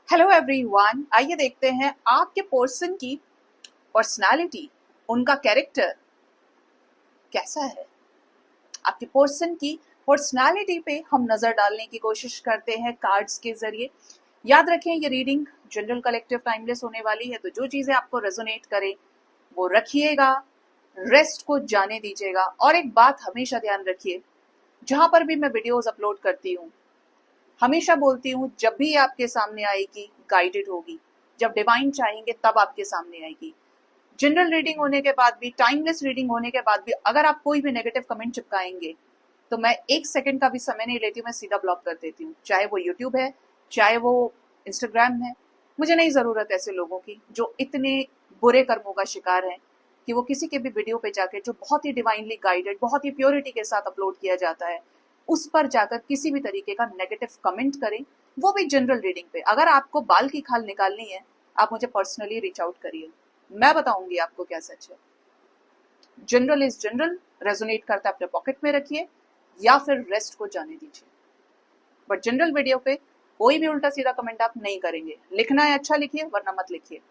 Hello everyone, आइए देखते हैं आपके पर्सन की पर्सनालिटी, उनका कैरेक्टर कैसा है। आपके पर्सन की पर्सनालिटी पे हम नजर डालने की कोशिश करते हैं कार्ड्स के जरिए। याद रखें, ये रीडिंग जनरल कलेक्टिव टाइमलेस होने वाली है, तो जो चीजें आपको रेजोनेट करे वो रखिएगा, रेस्ट को जाने दीजिएगा। और एक बात हमेशा ध्यान रखिए, जहां पर भी मैं वीडियोस अपलोड करती हूँ हमेशा बोलती हूँ, जब भी आपके सामने आएगी गाइडेड होगी, जब डिवाइन चाहेंगे तब आपके सामने आएगी। जनरल रीडिंग होने के बाद भी, टाइमलेस रीडिंग होने के बाद भी अगर आप कोई भी नेगेटिव कमेंट चिपकाएंगे तो मैं 1 सेकंड का भी समय नहीं लेती हूँ, मैं सीधा ब्लॉक कर देती हूँ। चाहे वो यूट्यूब है, चाहे वो इंस्टाग्राम है, मुझे नहीं जरूरत ऐसे लोगों की जो इतने बुरे कर्मों का शिकार है कि वो किसी के भी वीडियो पे जाकर, जो बहुत ही डिवाइनली गाइडेड, बहुत ही प्योरिटी के साथ अपलोड किया जाता है, उस पर जाकर किसी भी तरीके का नेगेटिव कमेंट करें, वो भी जनरल रीडिंग पे। अगर आपको बाल की खाल निकालनी है, आप मुझे पर्सनली रीच आउट करिए, मैं बताऊंगी आपको क्या सच है। जनरल इज जनरल, रेजोनेट करता है अपने पॉकेट में रखिए या फिर रेस्ट को जाने दीजिए। बट जनरल वीडियो पे कोई भी उल्टा सीधा कमेंट आप नहीं करेंगे। लिखना है अच्छा लिखिए, वरना मत लिखिए।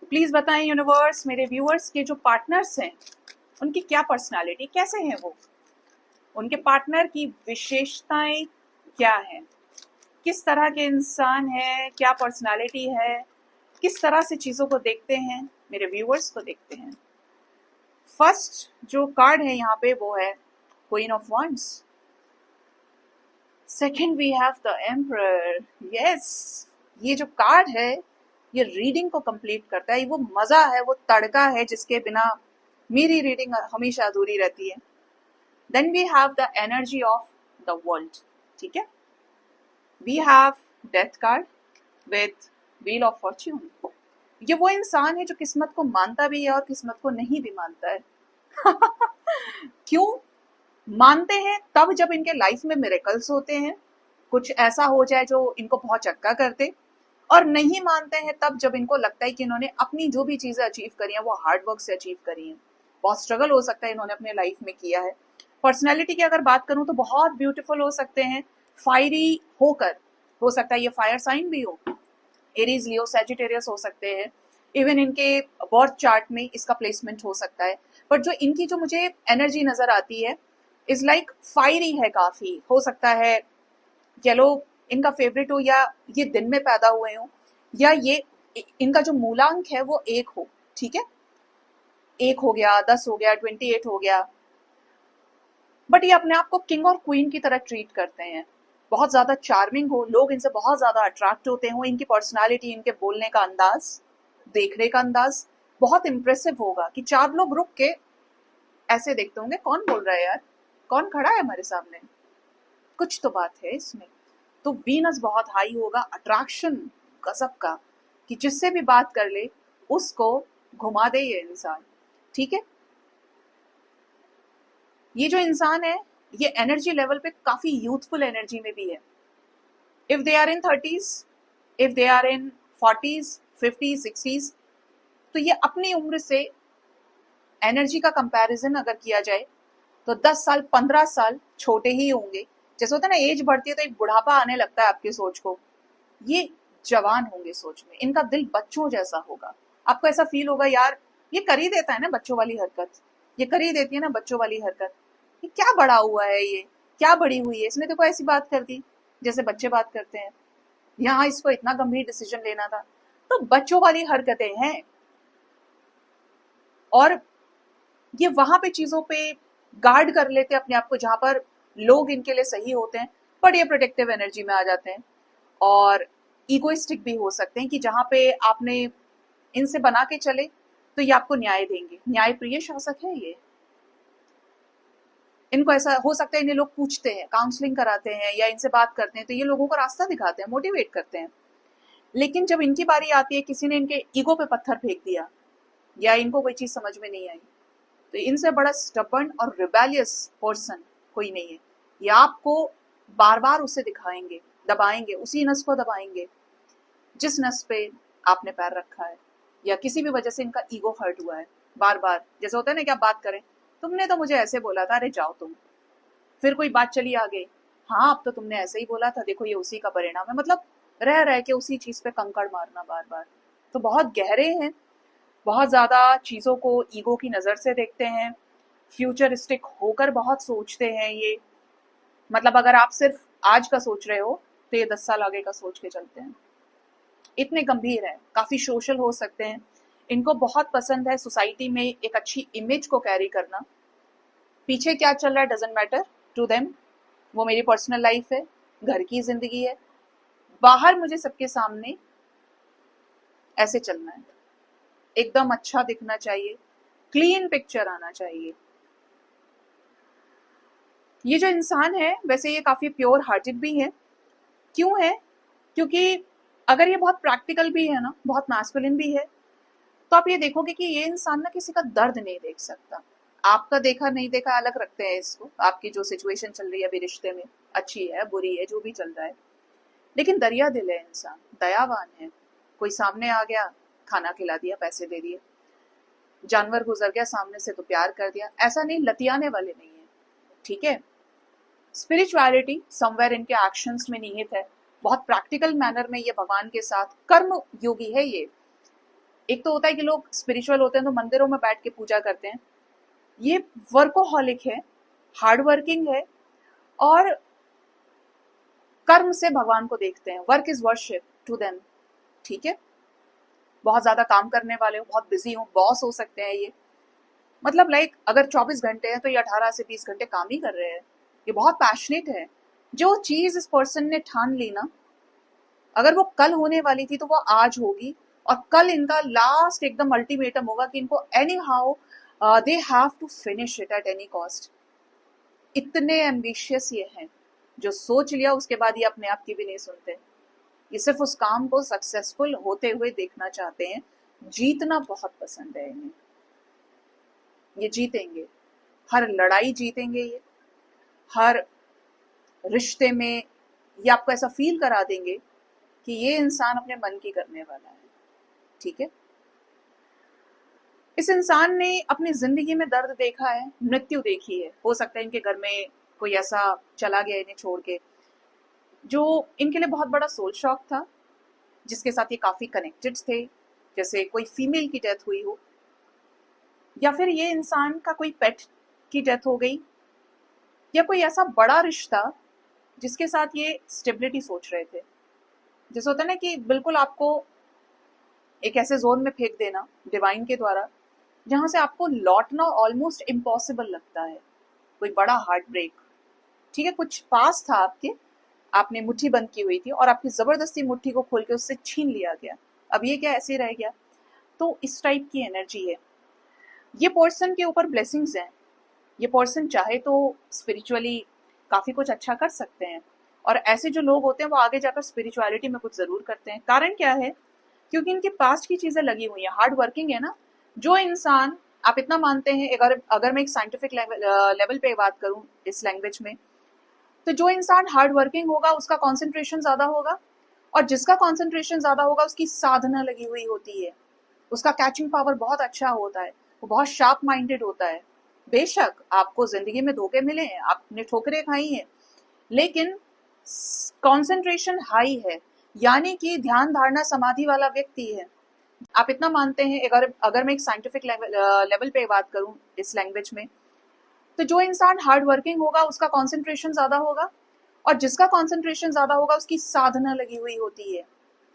प्लीज बताएं यूनिवर्स, मेरे व्यूअर्स के जो पार्टनर्स हैं उनकी क्या पर्सनालिटी, कैसे हैं वो, उनके पार्टनर की विशेषताएं क्या है, किस तरह के इंसान है, क्या पर्सनालिटी है, किस तरह से चीजों को देखते हैं, मेरे व्यूअर्स को देखते हैं। फर्स्ट जो कार्ड है यहाँ पे वो है queen of wands. Second we have the emperor. Yes, ये जो कार्ड है ये रीडिंग को कंप्लीट करता है। वो मजा है, वो तड़का है जिसके बिना मेरी रीडिंग हमेशा अधूरी रहती है। Then we have the energy of the world. ठीक है, we have death card with wheel of fortune. ये वो इंसान है जो किस्मत को मानता भी है और किस्मत को नहीं भी मानता है। क्यों मानते हैं? तब जब इनके लाइफ में मिरेकल्स होते हैं, कुछ ऐसा हो जाए जो इनको बहुत चक्का करते। और नहीं मानते हैं तब जब इनको लगता है कि इन्होंने अपनी जो भी चीजें अचीव करी हैं वो हार्ड वर्क से अचीव करी हैं। बहुत स्ट्रगल हो सकता है इन्होंने अपने लाइफ में किया है। पर्सनैलिटी की अगर बात करूं तो बहुत ब्यूटीफुल हो सकते हैं, फायरी होकर। हो सकता है ये फायर साइन भी हो, एरीज, लियो, सैजिटेरियस हो सकते हैं। इवन इनके बर्थ चार्ट में इसका प्लेसमेंट हो सकता है। बट जो इनकी जो मुझे एनर्जी नजर आती है इज लाइक फायरी है काफी। हो सकता है येलो इनका फेवरेट हो, या ये दिन में पैदा हुए हो, या ये इनका जो मूलांक है वो 1 हो। ठीक है, 1 हो गया, 10 हो गया, 28 हो गया। बट ये अपने आप को किंग और क्वीन की तरह ट्रीट करते हैं। बहुत ज्यादा चार्मिंग हो, लोग इनसे बहुत ज्यादा अट्रैक्ट होते हो, इनकी पर्सनालिटी, इनके बोलने का अंदाज, देखने का अंदाज बहुत इंप्रेसिव होगा कि 4 लोग रुक के ऐसे देखते होंगे, कौन बोल रहा है यार, कौन खड़ा है हमारे सामने, कुछ तो बात है इसमें। तो वीनस बहुत हाई होगा, अट्रैक्शन गजब का, कि जिससे भी बात कर ले उसको घुमा दे ये इंसान। ठीक है, ये जो इंसान है ये एनर्जी लेवल पे काफी यूथफुल एनर्जी में भी है। If they are in 30s, if they are in 40s, 50s, 60s, तो ये अपनी उम्र से एनर्जी का कंपैरिजन अगर किया जाए तो 10 साल 15 साल छोटे ही होंगे। जैसे होता है ना, एज बढ़ती है तो एक बुढ़ापा आने लगता है आपकी सोच को, ये जवान होंगे सोच में, इनका दिल बच्चों जैसा होगा। आपको ऐसा फील होगा यार ये कर ही देता है ना बच्चों वाली हरकत, ये कर ही देती है ना बच्चों वाली हरकत, ये क्या बड़ा हुआ है, ये क्या बड़ी हुई है, इसने देखो ऐसी बात कर दी जैसे बच्चे बात करते हैं, यहाँ इसको इतना गंभीर डिसीजन लेना था। तो बच्चों वाली हरकतें हैं। और ये वहां पे चीजों पे गार्ड कर लेते हैं अपने आप को जहां पर लोग इनके लिए सही होते हैं, बट ये प्रोटेक्टिव एनर्जी में आ जाते हैं। और ईगोइस्टिक भी हो सकते हैं कि जहां पे आपने इनसे बना के चले तो ये आपको न्याय देंगे, न्याय प्रिय शासक है ये। इनको ऐसा हो सकता है, इन्हें लोग पूछते हैं, काउंसलिंग कराते हैं या इनसे बात करते हैं तो ये लोगों को रास्ता दिखाते हैं, मोटिवेट करते हैं। लेकिन जब इनकी बारी आती है, किसी ने इनके ईगो पे पत्थर फेंक दिया या इनको कोई चीज समझ में नहीं आई, तो इनसे बड़ा स्टबर्न और रिबेलियस पर्सन कोई नहीं है। ये आपको बार बार उसे दिखाएंगे, दबाएंगे, उसी नस को दबाएंगे जिस नस पे आपने पैर रखा है, या किसी भी वजह से इनका ईगो हर्ट हुआ है बार बार। जैसे होता है ना कि आप बात करें, तुमने तो मुझे ऐसे बोला था, अरे जाओ तुम, फिर कोई बात चली आगे, हाँ अब तो तुमने ऐसे ही बोला था, देखो ये उसी का परिणाम है। मतलब रह रह के उसी चीज पे कंकड़ मारना बार बार। तो बहुत गहरे हैं, बहुत ज्यादा चीजों को ईगो की नजर से देखते हैं, फ्यूचरिस्टिक होकर बहुत सोचते हैं ये। मतलब अगर आप सिर्फ आज का सोच रहे हो तो ये 10 साल आगे का सोच के चलते हैं। इतने गंभीर है, काफी सोशल हो सकते हैं। इनको बहुत पसंद है सोसाइटी में एक अच्छी इमेज को कैरी करना। पीछे क्या चल रहा है डजेंट मैटर टू देम, वो मेरी पर्सनल लाइफ है, घर की जिंदगी है, बाहर मुझे सबके सामने ऐसे चलना है, एकदम अच्छा दिखना चाहिए, क्लीन पिक्चर आना चाहिए। ये जो इंसान है वैसे ये काफी प्योर हार्टेड भी है। क्यों है? क्योंकि अगर ये बहुत प्रैक्टिकल भी है ना, बहुत मैस्कुलिन भी है, तो आप ये देखोगे कि ये इंसान ना किसी का दर्द नहीं देख सकता। आपका देखा नहीं देखा अलग रखते हैं इसको, आपकी जो सिचुएशन चल रही है अभी रिश्ते में, अच्छी है बुरी है जो भी चल रहा है, लेकिन दरिया दिल है इंसान, दयावान है। कोई सामने आ गया, खाना खिला दिया, पैसे दे दिए, जानवर गुजर गया सामने से तो प्यार कर दिया, ऐसा नहीं, लतियाने वाले नहीं है। ठीक है, स्पिरिचुअलिटी समवेयर इनके एक्शंस में निहित है, बहुत प्रैक्टिकल मैनर में ये भगवान के साथ कर्म योगी है ये। एक तो होता है कि लोग स्पिरिचुअल होते हैं तो मंदिरों में बैठ के पूजा करते हैं, ये वर्कोहॉलिक है, हार्ड वर्किंग है, और कर्म से भगवान को देखते हैं। Work is worship to them. ठीक है, बहुत ज्यादा काम करने वाले हो, बहुत बिजी हो, बॉस हो सकते हैं ये। मतलब लाइक अगर 24 घंटे हैं तो ये 18 से 20 घंटे काम ही कर रहे हैं। ये बहुत पैशनेट है। जो चीज इस पर्सन ने ठान ली ना, अगर वो कल होने वाली थी तो वो आज होगी, और कल इनका लास्ट एकदम अल्टीमेटम होगा कि इनको anyhow they have to finish it at any cost. इतने एम्बिशियस ये हैं, जो सोच लिया उसके बाद ये अपने आप की भी नहीं सुनते। ये सिर्फ उस काम को सक्सेसफुल होते हुए देखना चाहते हैं। जीतना बहुत पसंद है इन्हें, ये जीतेंगे, हर लड़ाई जीतेंगे ये, हर रिश्ते में ये आपको ऐसा फील करा देंगे कि ये इंसान अपने मन की करने वाला है। ठीक है, इस इंसान ने अपनी जिंदगी में दर्द देखा है, मृत्यु देखी है। हो सकता है इनके घर में कोई ऐसा चला गया इन्हें छोड़ के, जो इनके लिए बहुत बड़ा सोल शॉक था, जिसके साथ ये काफी कनेक्टेड थे, जैसे कोई फीमेल की डेथ हुई हो, या फिर ये इंसान का कोई पेट की डेथ हो गई, या कोई ऐसा बड़ा रिश्ता जिसके साथ ये स्टेबिलिटी सोच रहे थे। जैसे होता है ना कि बिल्कुल आपको एक ऐसे जोन में फेंक देना डिवाइन के द्वारा जहां से आपको लौटना ऑलमोस्ट इम्पॉसिबल लगता है, कोई बड़ा हार्ट ब्रेक। ठीक है, कुछ पास था आपके, आपने मुट्ठी बंद की हुई थी और आपकी जबरदस्ती मुट्ठी को खोल के उससे छीन लिया गया, अब ये क्या ऐसे रह गया। तो इस टाइप की एनर्जी है। ये पर्सन के ऊपर ब्लेसिंग्स हैं। ये पर्सन चाहे तो स्पिरिचुअली काफी कुछ अच्छा कर सकते हैं, और ऐसे जो लोग होते हैं वो आगे जाकर स्पिरिचुअलिटी में कुछ जरूर करते हैं। कारण क्या है? क्योंकि इनके पास्ट की चीजें लगी हुई हैं, हार्ड वर्किंग है ना। जो इंसान, आप इतना मानते हैं, अगर अगर मैं एक साइंटिफिक लेवल पे बात करूं इस लैंग्वेज में, तो जो इंसान हार्ड वर्किंग होगा उसका कॉन्सेंट्रेशन ज्यादा होगा, और जिसका कॉन्सेंट्रेशन ज्यादा होगा उसकी साधना लगी हुई होती है, उसका कैचिंग पावर बहुत अच्छा होता है, वो बहुत शार्प माइंडेड होता है। बेशक आपको जिंदगी में धोखे मिले हैं, आपने ठोकरें खाई हैं, लेकिन कंसंट्रेशन हाई है, यानी कि ध्यान धारणा समाधि वाला व्यक्ति है। आप इतना मानते हैं, अगर अगर मैं एक साइंटिफिक लेवल पे बात करूं इस लैंग्वेज में, तो जो इंसान हार्ड वर्किंग होगा उसका कंसंट्रेशन ज्यादा होगा, और जिसका कंसंट्रेशन ज्यादा होगा उसकी साधना लगी हुई होती है,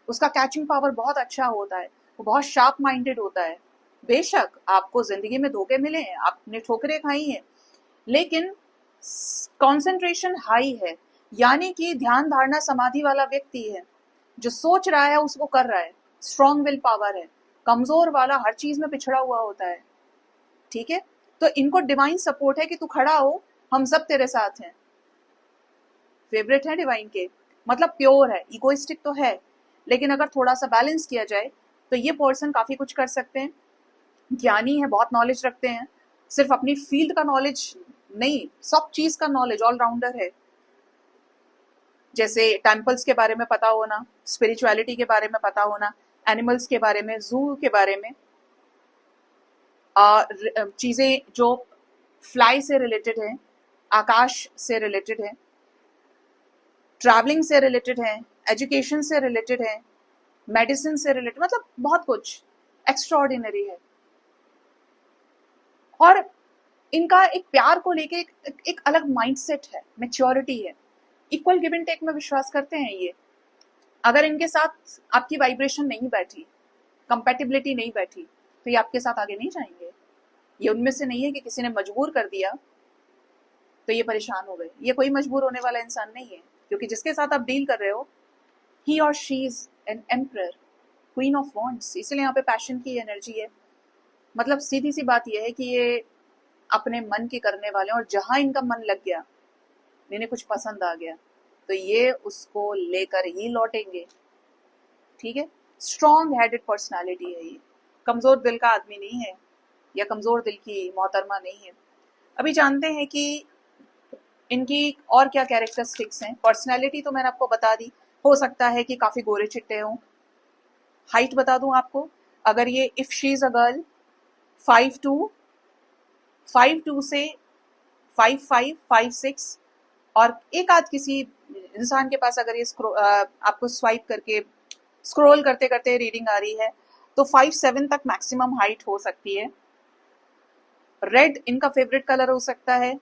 उसका कैचिंग पावर बहुत अच्छा होता है, वो बहुत शार्प माइंडेड होता है। बेशक आपको जिंदगी में धोखे मिले हैं, आपने ठोकरें खाई हैं, लेकिन कंसंट्रेशन हाई है, यानी कि ध्यान धारणा समाधि वाला व्यक्ति है। जो सोच रहा है उसको कर रहा है, स्ट्रॉन्ग विल पावर है। कमजोर वाला हर चीज में पिछड़ा हुआ होता है। ठीक है, तो इनको डिवाइन सपोर्ट है कि तू खड़ा हो, हम सब तेरे साथ हैं। फेवरेट है डिवाइन के, मतलब प्योर है, इगोइस्टिक तो है, लेकिन अगर थोड़ा सा बैलेंस किया जाए तो ये पर्सन काफी कुछ कर सकते हैं। ज्ञानी है, बहुत नॉलेज रखते हैं, सिर्फ अपनी फील्ड का नॉलेज नहीं, सब चीज का नॉलेज, ऑलराउंडर है। जैसे टेम्पल्स के बारे में पता होना, स्पिरिचुअलिटी के बारे में पता होना, एनिमल्स के बारे में, जू के बारे में, चीजें जो फ्लाई से रिलेटेड है, आकाश से रिलेटेड है, ट्रैवलिंग से रिलेटेड है, एजुकेशन से रिलेटेड है, मेडिसिन से रिलेटेड, मतलब बहुत कुछ एक्स्ट्राऑर्डिनरी है। और इनका एक प्यार को लेके एक अलग माइंडसेट है, मैच्योरिटी है, इक्वल गिव एंड टेक में विश्वास करते हैं ये। अगर इनके साथ आपकी वाइब्रेशन नहीं बैठी, कंपैटिबिलिटी नहीं बैठी, तो ये आपके साथ आगे नहीं जाएंगे। ये उनमें से नहीं है कि किसी ने मजबूर कर दिया तो ये परेशान हो गए। ये कोई मजबूर होने वाला इंसान नहीं है, क्योंकि जिसके साथ आप डील कर रहे हो, ही और she is an emperor, queen of wands, इसलिए यहाँ पे पैशन की एनर्जी है। मतलब सीधी सी बात यह है कि ये अपने मन की करने वाले हैं, और जहां इनका मन लग गया, इन्हें कुछ पसंद आ गया, तो ये उसको लेकर ही लौटेंगे। ठीक है, स्ट्रॉन्ग हेडेड पर्सनालिटी है ये, कमजोर दिल का आदमी नहीं है, या कमजोर दिल की मोहतरमा नहीं है। अभी जानते हैं कि इनकी और क्या कैरेक्टरिस्टिक्स हैं। पर्सनैलिटी तो मैंने आपको बता दी, हो सकता है कि काफी गोरे चिट्टे हों। हाइट बता दूं आपको, अगर ये if she is a girl 5'2" से 5'5", 5'6", और एक आध किसी इंसान के पास अगर ये आपको स्वाइप करके स्क्रॉल करते करते रीडिंग आ रही है, तो 5'7" तक मैक्सिमम हाइट हो सकती है। रेड इनका फेवरेट कलर हो सकता है।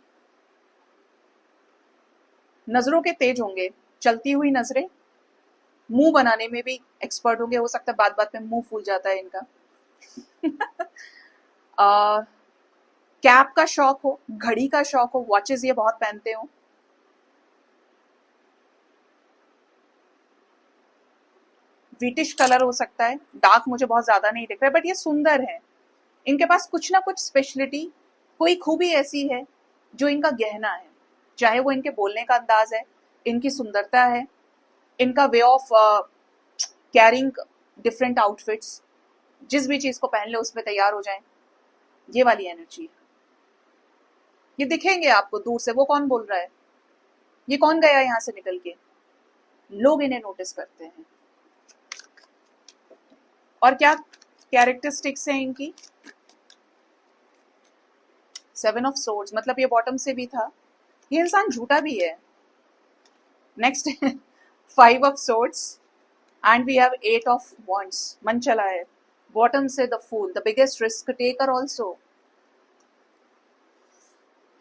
नजरों के तेज होंगे, चलती हुई नजरें, मुंह बनाने में भी एक्सपर्ट होंगे, हो सकता है बात बात में मुंह फूल जाता है इनका। कैप का शौक हो, घड़ी का शौक हो, वॉचेस ये बहुत पहनते हो। व्हीटिश कलर हो सकता है, डार्क मुझे बहुत ज्यादा नहीं दिख रहा है, बट ये सुंदर है। इनके पास कुछ ना कुछ स्पेशलिटी, कोई खूबी ऐसी है जो इनका गहना है, चाहे वो इनके बोलने का अंदाज है, इनकी सुंदरता है, इनका way of carrying different outfits, जिस भी चीज को पहन ले उसमें तैयार हो जाए, ये वाली एनर्जी है। ये दिखेंगे आपको दूर से, वो कौन बोल रहा है, ये कौन गया यहाँ से निकल के, लोग इन्हें नोटिस करते हैं। और क्या कैरेक्टरिस्टिक्स हैं इनकी, 7 ऑफ सोर्ड्स, मतलब ये बॉटम से भी था, ये इंसान झूठा भी है। Next 5 of swords and we have 8 of wands, मन चला है। बॉटम से the fool, the biggest risk taker also.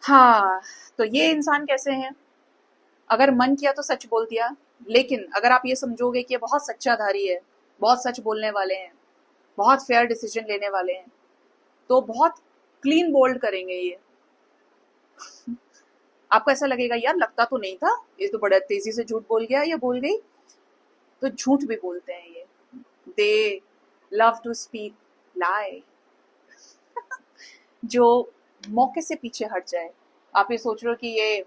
हाँ, तो ये इंसान कैसे हैं, अगर मन किया तो सच बोल दिया, लेकिन अगर आप ये समझोगे कि ये बहुत सच्चाधारी है, बहुत सच बोलने वाले हैं, बहुत फेयर डिसीजन लेने वाले हैं, तो बहुत क्लीन बोल्ड करेंगे ये। आपको ऐसा लगेगा यार लगता तो नहीं था, ये तो बड़ा तेजी से झूठ बोल गया या बोल गई। तो झूठ भी बोलते हैं ये, दे लव टू स्पीक लाई, जो मौके से पीछे हट जाए। आप ये सोच रहे हो कि ये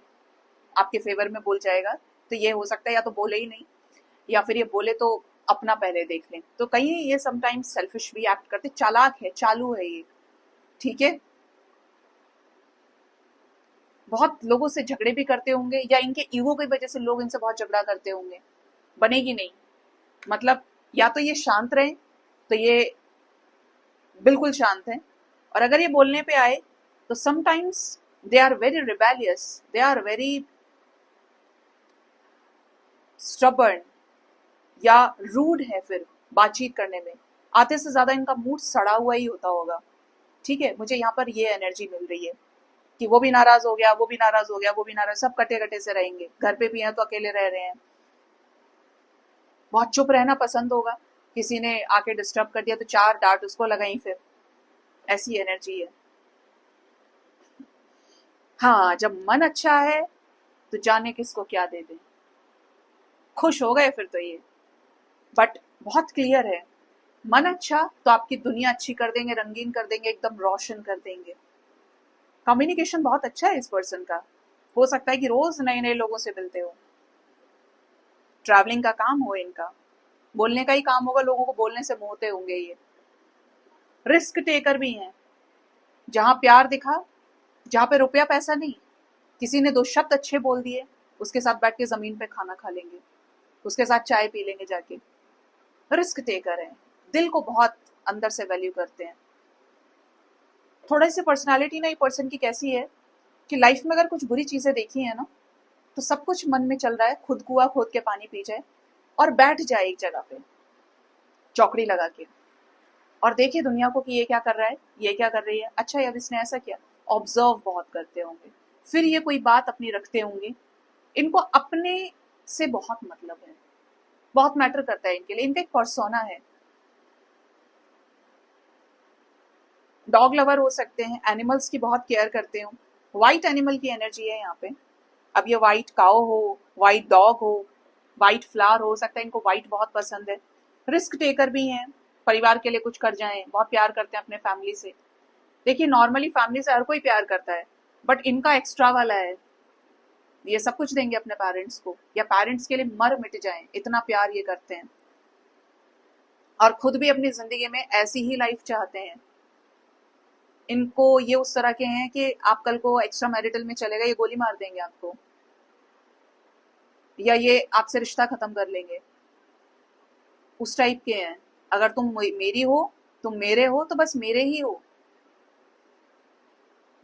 आपके फेवर में बोल जाएगा, तो ये हो सकता है या तो बोले ही नहीं, या फिर ये बोले तो अपना पहले देख लें। तो कहीं ये समटाइम्स सेल्फिश भी एक्ट करते, चालाक है, चालू है ये। ठीक है, बहुत लोगों से झगड़े भी करते होंगे, या इनके ईगो की वजह से लोग इनसे बहुत झगड़ा करते होंगे, बनेगी नहीं। मतलब या तो ये शांत रहे, तो ये बिल्कुल शांत है, और अगर ये बोलने पे आए तो sometimes they are very rebellious, they are very stubborn, या रूड है फिर बातचीत करने में। आधे से ज्यादा इनका मूड सड़ा हुआ ही होता होगा। ठीक है, मुझे यहाँ पर ये एनर्जी मिल रही है कि वो भी नाराज हो गया, वो भी नाराज हो गया, वो भी नाराज, सब कटे कटे से रहेंगे। घर पे भी हैं तो अकेले रह रहे हैं, बहुत चुप रहना पसंद होगा, किसी ने आके डिस्टर्ब कर दिया तो 4 डांट उसको लगाई फिर, ऐसी एनर्जी है। हाँ, जब मन अच्छा है तो जाने किसको क्या दे दे, खुश हो गए फिर तो ये। बट बहुत क्लियर है, मन अच्छा तो आपकी दुनिया अच्छी कर देंगे, रंगीन कर देंगे, एकदम रोशन कर देंगे। कम्युनिकेशन बहुत अच्छा है इस पर्सन का, हो सकता है कि रोज नए नए लोगों से मिलते हो, ट्रैवलिंग का काम हो इनका, बोलने का ही काम होगा, लोगों को बोलने से मोहते होंगे ये। रिस्क टेकर भी हैं, जहां प्यार दिखा, जहां पे रुपया पैसा नहीं, किसी ने 2 शब्द अच्छे बोल दिए, उसके साथ बैठ के जमीन पे खाना खा लेंगे, उसके साथ चाय पी लेंगे जाके। रिस्क टेकर हैं, दिल को बहुत अंदर से वैल्यू करते हैं। थोड़े से पर्सनालिटी ना ये पर्सन की कैसी है, कि लाइफ में अगर कुछ बुरी चीजें देखी है ना, तो सब कुछ मन में चल रहा है, खुद कुआं खोद के पानी पी जाए और बैठ जाए एक जगह पे चौकड़ी लगा के, और देखे दुनिया को कि ये क्या कर रहा है, ये क्या कर रही है, अच्छा यार इसने ऐसा किया। ऑब्जर्व बहुत करते होंगे, फिर ये कोई बात अपनी रखते होंगे। इनको अपने से बहुत मतलब है, बहुत मैटर करता है इनके लिए, इनका एक पर्सोना है। डॉग लवर हो सकते हैं, एनिमल्स की बहुत केयर करते हो, वाइट एनिमल की एनर्जी है यहाँ पे। अब ये वाइट काओ हो, वाइट डॉग हो, वाइट फ्लावर हो सकता है, इनको वाइट बहुत पसंद है। रिस्क टेकर भी हैं, परिवार के लिए कुछ कर जाएं, बहुत प्यार करते हैं अपने फैमिली से। देखिए नॉर्मली फैमिली से हर कोई प्यार करता है, बट इनका एक्स्ट्रा वाला है, ये सब कुछ देंगे अपने पेरेंट्स को, या पेरेंट्स के लिए मर मिट जाएं, इतना प्यार ये करते हैं। और खुद भी अपनी जिंदगी में ऐसी ही लाइफ चाहते हैं। इनको ये उस तरह के हैं कि आप कल को एक्स्ट्रा मैरिटल में चलेगा ये गोली मार देंगे आपको, या ये आपसे रिश्ता खत्म कर लेंगे, उस टाइप के हैं। अगर तुम मेरी हो, तुम मेरे हो, तो बस मेरे ही हो।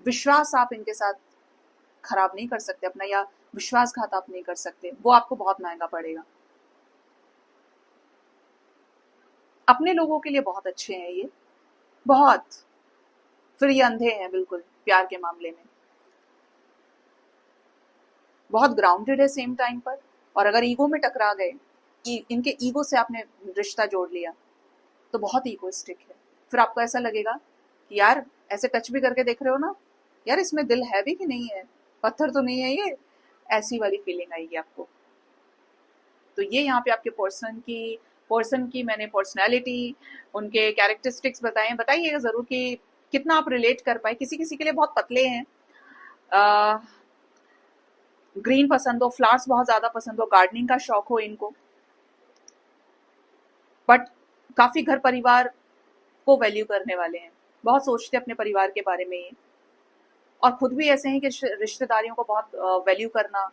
विश्वास आप इनके साथ खराब नहीं कर सकते अपना, या विश्वासघात आप नहीं कर सकते, वो आपको बहुत महंगा पड़ेगा। अपने लोगों के लिए बहुत अच्छे हैं ये, बहुत। फिर ये अंधे हैं बिल्कुल प्यार के मामले में, बहुत ग्राउंडेड है सेम टाइम पर। और अगर ईगो में टकरा गए, इनके ईगो से आपने रिश्ता जोड़ लिया, तो बहुत ईगोइस्टिक है। फिर आपको ऐसा लगेगा कि यार ऐसे टच भी करके देख रहे हो ना, यार इसमें दिल है भी कि नहीं है, पत्थर तो नहीं है ये, ऐसी वाली फीलिंग आएगी आपको। तो ये यहाँ पे आपके पर्सन की मैंने पर्सनैलिटी, उनके कैरेक्टरिस्टिक्स बताए। बताइएगा जरूर कि कितना आप रिलेट कर पाए। किसी किसी के लिए बहुत पतले हैं, ग्रीन पसंद हो, फ्लावर्स बहुत ज्यादा पसंद हो, गार्डनिंग का शौक हो इनको, बट काफी घर परिवार को वैल्यू करने वाले हैं, बहुत सोचते हैं अपने परिवार के बारे में ये। और खुद भी ऐसे हैं कि रिश्तेदारियों को बहुत वैल्यू करना,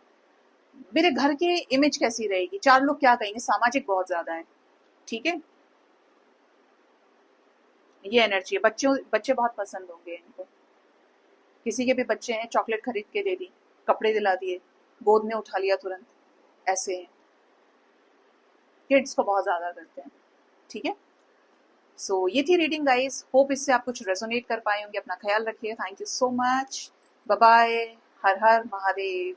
मेरे घर की इमेज कैसी रहेगी, चार लोग क्या कहेंगे, सामाजिक बहुत ज्यादा है। ठीक है, ये एनर्जी है। बच्चे बहुत पसंद होंगे इनको। किसी के भी बच्चे हैं, चॉकलेट खरीद के दे दी, कपड़े दिला दिए, गोद में उठा लिया तुरंत, ऐसे हैं। किड्स को बहुत ज्यादा करते हैं। ठीक है, सो ये थी रीडिंग गाइस, होप इससे आप कुछ रेजोनेट कर पाए होंगे। अपना ख्याल रखिए, thank you so much, bye bye, Har Har Mahadev.